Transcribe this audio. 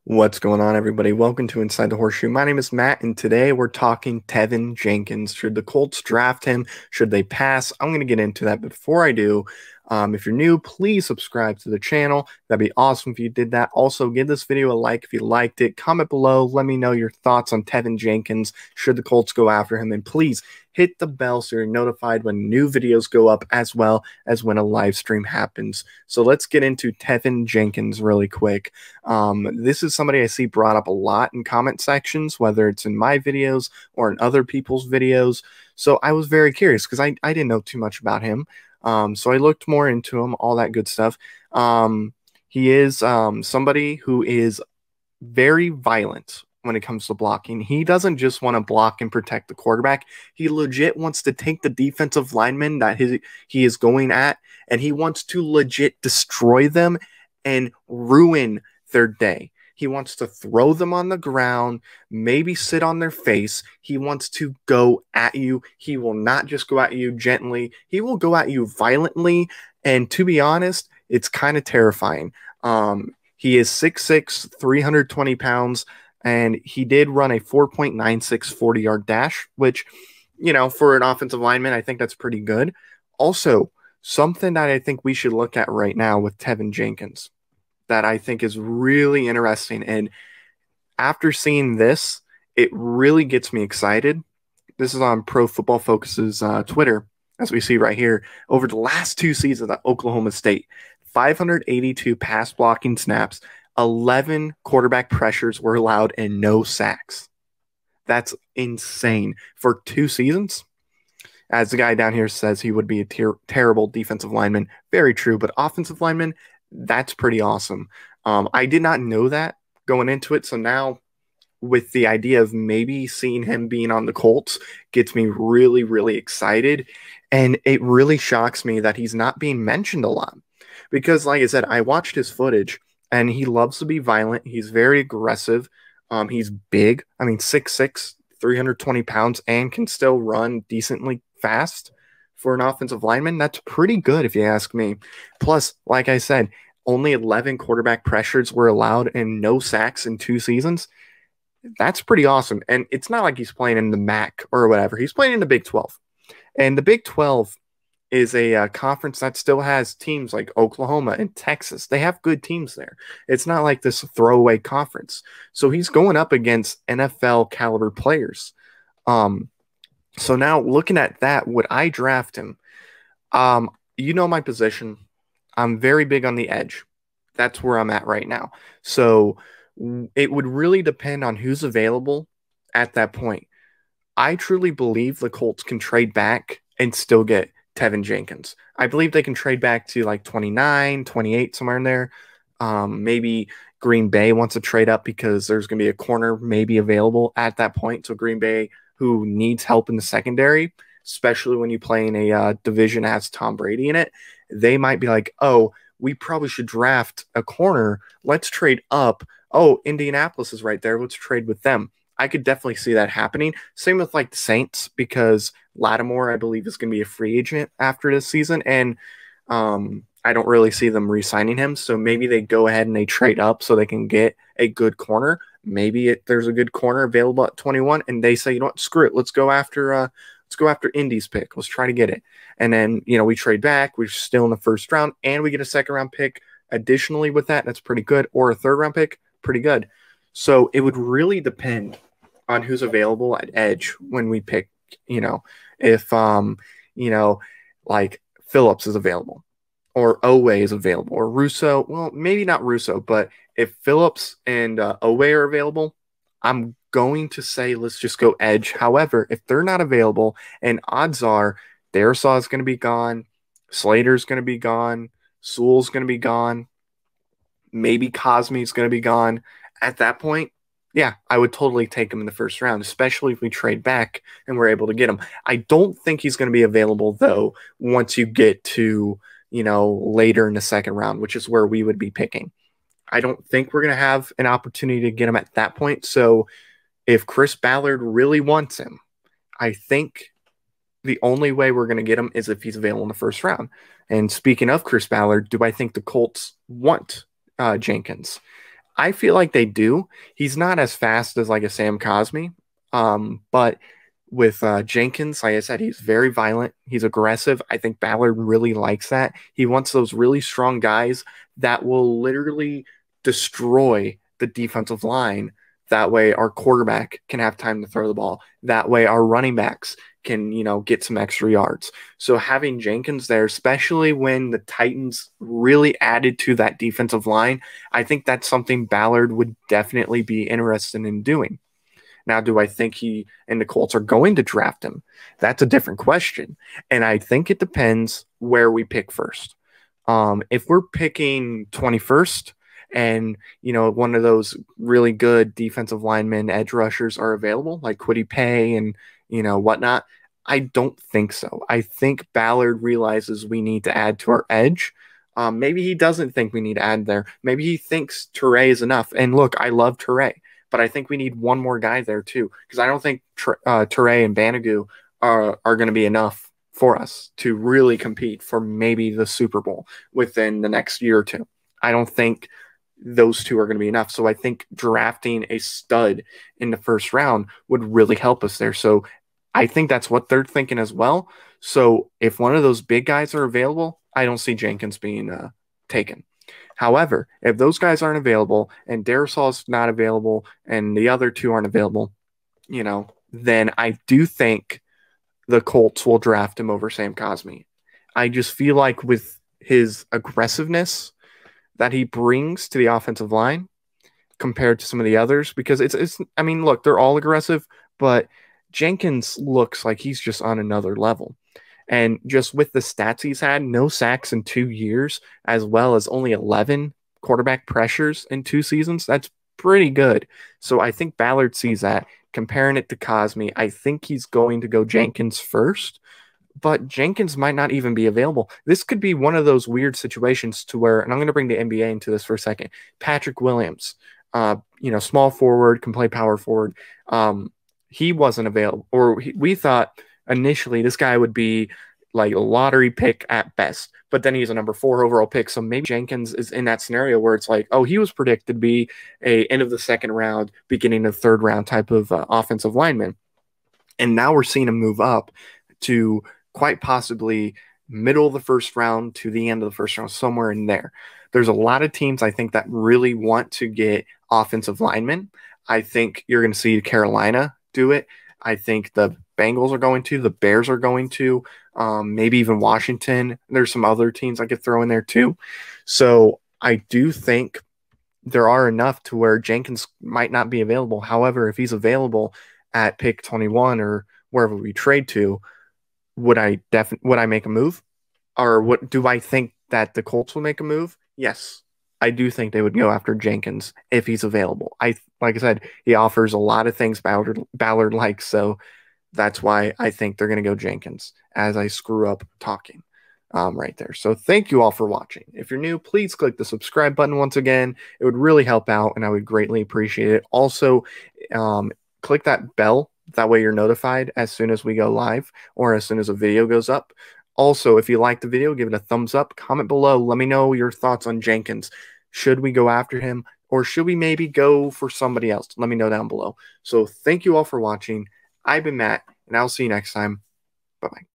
What's going on, everybody? Welcome to Inside the Horseshoe. My name is Matt, and today we're talking Tevin Jenkins. Should the Colts draft him? Should they pass? I'm going to get into that. But before I do, if you're new, please subscribe to the channel. That'd be awesome if you did that. Also, give this video a like if you liked it. Comment below. Let me know your thoughts on Tevin Jenkins. Should the Colts go after him? And please hit the bell so you're notified when new videos go up as well as when a live stream happens. So let's get into Tevin Jenkins really quick. This is somebody I see brought up a lot in comment sections, whether it's in my videos or in other people's videos. So I was very curious because I didn't know too much about him. So I looked more into him, all that good stuff. He is somebody who is very violent when it comes to blocking. He doesn't just want to block and protect the quarterback. He legit wants to take the defensive lineman that he is going at, and he wants to legit destroy them and ruin their day. He wants to throw them on the ground, maybe sit on their face. He wants to go at you. He will not just go at you gently. He will go at you violently. And to be honest, it's kind of terrifying. He is 6'6", 320 pounds, and he did run a 4.96 40-yard dash, which, you know, for an offensive lineman, I think that's pretty good. Also, something that I think we should look at right now with Tevin Jenkins that I think is really interesting. And after seeing this, it really gets me excited. This is on Pro Football Focus's Twitter, as we see right here. Over the last two seasons at Oklahoma State, 582 pass blocking snaps, 11 quarterback pressures were allowed, and no sacks. That's insane. For 2 seasons, as the guy down here says, he would be a terrible defensive lineman. Very true, but offensive lineman, that's pretty awesome. I did not know that going into it, so now with the idea of maybe seeing him being on the Colts gets me really, really excited, and it really shocks me that he's not being mentioned a lot because, like I said, I watched his footage, and he loves to be violent. He's very aggressive. He's big. I mean, 6'6", 320 pounds, and can still run decently fast. For an offensive lineman, that's pretty good if you ask me. Plus, like I said, only 11 quarterback pressures were allowed and no sacks in 2 seasons. That's pretty awesome. And it's not like he's playing in the MAC or whatever. He's playing in the Big 12. And the Big 12 is a conference that still has teams like Oklahoma and Texas. They have good teams there. It's not like this throwaway conference. So he's going up against NFL caliber players. So now looking at that, would I draft him? You know my position. I'm very big on the edge. That's where I'm at right now. So it would really depend on who's available at that point. I truly believe the Colts can trade back and still get Tevin Jenkins. I believe they can trade back to like 29, 28, somewhere in there. Maybe Green Bay wants to trade up because there's going to be a corner maybe available at that point. So Green Bay, who needs help in the secondary, especially when you play in a division that has Tom Brady in it, they might be like, oh, we probably should draft a corner. Let's trade up. Oh, Indianapolis is right there. Let's trade with them. I could definitely see that happening. Same with like the Saints, because Lattimore, I believe, is going to be a free agent after this season. And I don't really see them re-signing him. So maybe they go ahead and they trade up so they can get a good corner. Maybe there's a good corner available at 21, and they say, you know what, screw it. Let's go after Indy's pick. Let's try to get it. And then, you know, we trade back. We're still in the first round, and we get a second-round pick additionally with that. That's pretty good. Or a third-round pick, pretty good. So it would really depend on who's available at edge when we pick, you know, if, you know, like Phillips is available or Owe is available or Russo. Well, maybe not Russo, but if Phillips and Owe are available, I'm going to say let's just go edge. However, if they're not available, and odds are Darisaw is going to be gone, Slater's going to be gone, Sewell's going to be gone, maybe Cosme's going to be gone, at that point, yeah, I would totally take him in the first round, especially if we trade back and we're able to get him. I don't think he's going to be available, though, once you get to, you know, later in the second round, which is where we would be picking. I don't think we're going to have an opportunity to get him at that point. So if Chris Ballard really wants him, I think the only way we're going to get him is if he's available in the first round. And speaking of Chris Ballard, do I think the Colts want Jenkins? I feel like they do. He's not as fast as like a Sam Cosmi, but with Jenkins, like I said, he's very violent. He's aggressive. I think Ballard really likes that. He wants those really strong guys that will literally destroy the defensive line. That way, our quarterback can have time to throw the ball. That way, our running backs can, get some extra yards. So having Jenkins there, especially when the Titans really added to that defensive line, I think that's something Ballard would definitely be interested in doing. Now, do I think he and the Colts are going to draft him? That's a different question. And I think it depends where we pick first. If we're picking 21st and, one of those really good defensive linemen, edge rushers are available, like Kwity Paye and, whatnot, I don't think so. I think Ballard realizes we need to add to our edge. Maybe he doesn't think we need to add there. Maybe he thinks Toure is enough. And look, I love Toure, but I think we need one more guy there too, because I don't think Toure and Banogu are going to be enough for us to really compete for maybe the Super Bowl within the next year or two. I don't think those two are going to be enough. So I think drafting a stud in the first round would really help us there. So I think that's what they're thinking as well. So if one of those big guys are available, I don't see Jenkins being taken. However, if those guys aren't available and Darisaul's not available and the other two aren't available, then I do think the Colts will draft him over Sam Cosmi. I just feel like with his aggressiveness that he brings to the offensive line compared to some of the others, because I mean, look, they're all aggressive, but Jenkins looks like he's just on another level. And just with the stats he's had, no sacks in 2 years, as well as only 11 quarterback pressures in 2 seasons, that's pretty good. So I think Ballard sees that. Comparing it to Cosmi, I think he's going to go Jenkins first, but Jenkins might not even be available. This could be one of those weird situations to where, and I'm going to bring the NBA into this for a second, Patrick Williams, small forward, can play power forward. He wasn't available, or we thought initially this guy would be like a lottery pick at best, but then he's a number 4 overall pick. So maybe Jenkins is in that scenario where it's like, oh, he was predicted to be a end of the second round, beginning of third round type of offensive lineman. And now we're seeing him move up to quite possibly middle of the first round to the end of the first round, somewhere in there. There's a lot of teams, I think, that really want to get offensive linemen. I think you're going to see Carolina do it. I think the Bengals are going to, the Bears are going to, maybe even Washington. There's some other teams I could throw in there too. So I do think there are enough to where Jenkins might not be available. However, if he's available at pick 21 or wherever we trade to, would I make a move? Or what do I think that the Colts will make a move? Yes. I do think they would go after Jenkins if he's available. Like I said, he offers a lot of things Ballard likes, so that's why I think they're going to go Jenkins as I screw up talking right there. So thank you all for watching. If you're new, please click the subscribe button once again. It would really help out, and I would greatly appreciate it. Also, click that bell. That way you're notified as soon as we go live or as soon as a video goes up. Also, if you like the video, give it a thumbs up, comment below, let me know your thoughts on Jenkins. Should we go after him or should we maybe go for somebody else? Let me know down below. So thank you all for watching. I've been Matt, and I'll see you next time. Bye-bye.